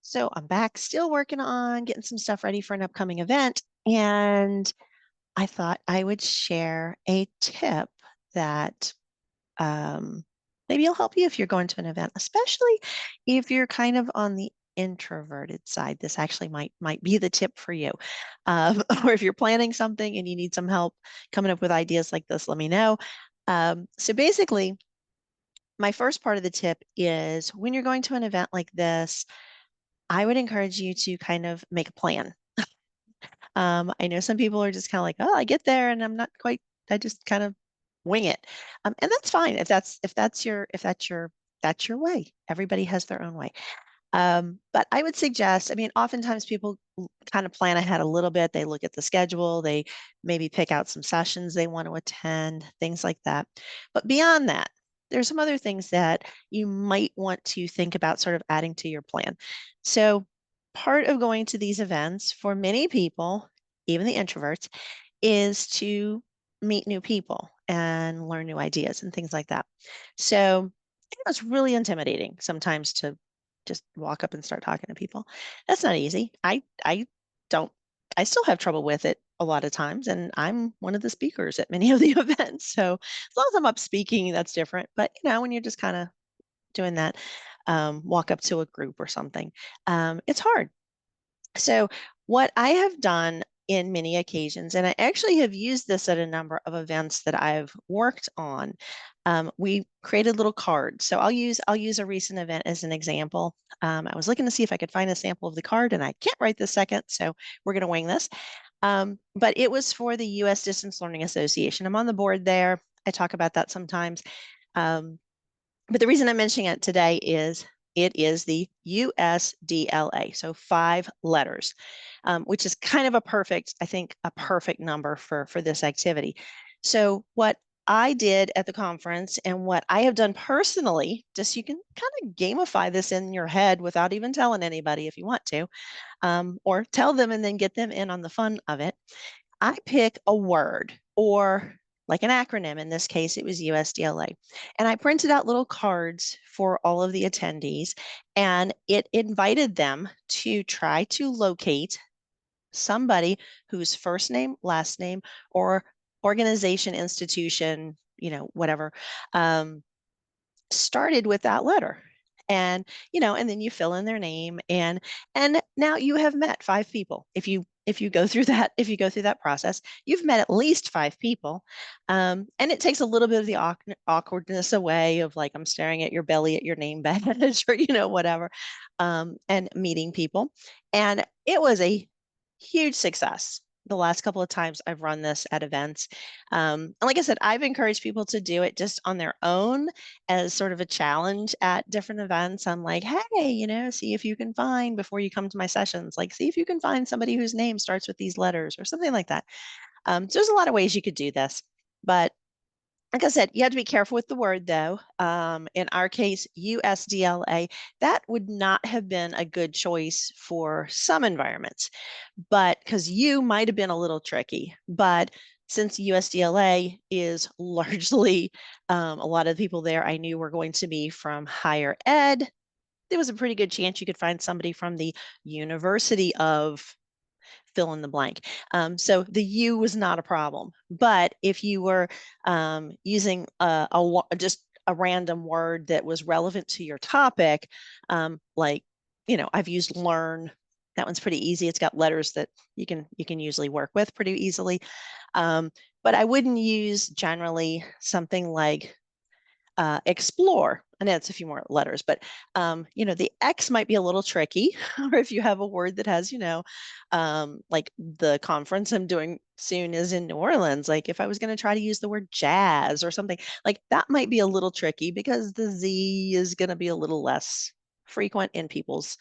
So I'm back still working on getting some stuff ready for an upcoming event. And I thought I would share a tip that maybe will help you if you're going to an event, especially if you're kind of on the introverted side. This actually might be the tip for you. Or if you're planning something and you need some help coming up with ideas like this, let me know. So basically, my first part of the tip is when you're going to an event like this, I would encourage you to kind of make a plan. I know some people are just kind of like, oh, I get there and I'm not quite, I just kind of wing it. And that's fine if that's your way. Everybody has their own way. But I would suggest, I mean, oftentimes people kind of plan ahead a little bit. They look at the schedule, they maybe pick out some sessions they want to attend, things like that. But beyond that, there's some other things that you might want to think about sort of adding to your plan. So, part of going to these events for many people, even the introverts, is to meet new people and learn new ideas and things like that. So, it's really intimidating sometimes to just walk up and start talking to people. That's not easy. I don't I still have trouble with it a lot of times, and I'm one of the speakers at many of the events. So as long as I'm up speaking, that's different. But when you're just kind of doing that, walk up to a group or something, it's hard. So, what I have done in many occasions, and I actually have used this at a number of events that I've worked on, we created little cards. So I'll use a recent event as an example. I was looking to see if I could find a sample of the card, and I can't right this second, so we're going to wing this. But it was for the U.S. Distance Learning Association. I'm on the board there. I talk about that sometimes. Um, but the reason I'm mentioning it today is it is the USDLA, so 5 letters, which is kind of I think, a perfect number for this activity. So what I did at the conference and what I have done personally, just so you can kind of gamify this in your head without even telling anybody if you want to, or tell them and then get them in on the fun of it. I pick a word or like an acronym. In this case, it was USDLA. And I printed out little cards for all of the attendees, and it invited them to try to locate somebody whose first name, last name, or organization, institution, whatever, started with that letter. And then you fill in their name, and now you have met 5 people. If you go through that process, you've met at least 5 people. And it takes a little bit of the awkwardness away of like, I'm staring at your belly at your name badge or whatever, and meeting people. And it was a huge success the last couple of times I've run this at events. And like I said, I've encouraged people to do it just on their own as sort of a challenge at different events. I'm like, hey, see if you can find before you come to my sessions, like, see if you can find somebody whose name starts with these letters or something like that. So there's a lot of ways you could do this. But like I said, you have to be careful with the word, though. In our case, USDLA, that would not have been a good choice for some environments, but because you might have been a little tricky. But since USDLA is largely a lot of the people there I knew were going to be from higher ed, there was a pretty good chance you could find somebody from the University of fill in the blank. So the U was not a problem. But if you were using just a random word that was relevant to your topic, like, I've used learn. That one's pretty easy. It's got letters that you can usually work with pretty easily. But I wouldn't use generally something like explore. I know it's a few more letters, but the X might be a little tricky. Or if you have a word that has, like the conference I'm doing soon is in New Orleans. Like if I was going to try to use the word jazz or something, like that might be a little tricky because the Z is going to be a little less frequent in people's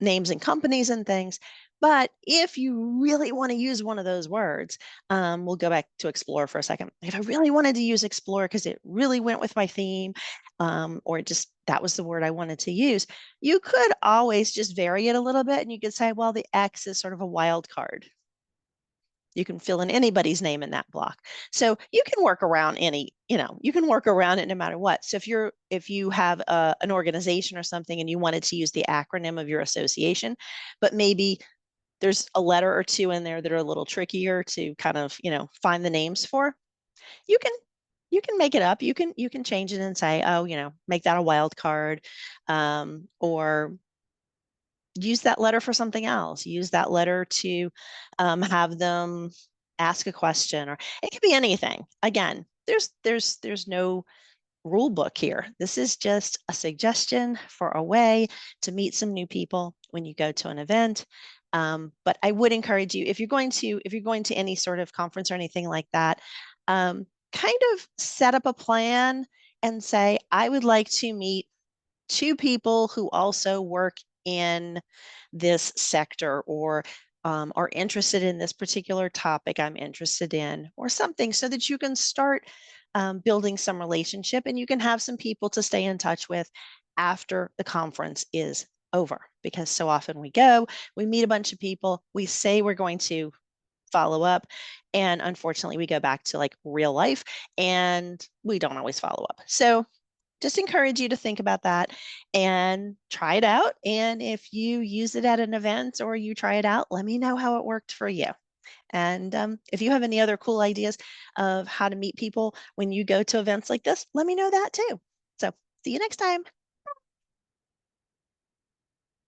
names and companies and things. But if you really want to use one of those words, we'll go back to explore for a second. If I really wanted to use explore because it really went with my theme, or just that was the word I wanted to use, you could always just vary it a little bit and you could say, well, the X is sort of a wild card. You can fill in anybody's name in that block. So you can work around you can work around it no matter what. So if you have an organization or something and you wanted to use the acronym of your association, but maybe there's a letter or two in there that are a little trickier to kind of, find the names for, you can you can make it up. You can change it and say, oh, make that a wild card, or use that letter for something else. Use that letter to have them ask a question, or it could be anything. Again, there's no rule book here. This is just a suggestion for a way to meet some new people when you go to an event. But I would encourage you, if you're going to any sort of conference or anything like that, kind of set up a plan and say, I would like to meet two people who also work in this sector, or are interested in this particular topic I'm interested in, or something, so that you can start building some relationship, and you can have some people to stay in touch with after the conference is over. Because so often we meet a bunch of people, we say we're going to follow up, and unfortunately we go back to like real life and we don't always follow up. So just encourage you to think about that and try it out. And if you use it at an event or you try it out, let me know how it worked for you. And if you have any other cool ideas of how to meet people when you go to events like this, let me know that too. So see you next time.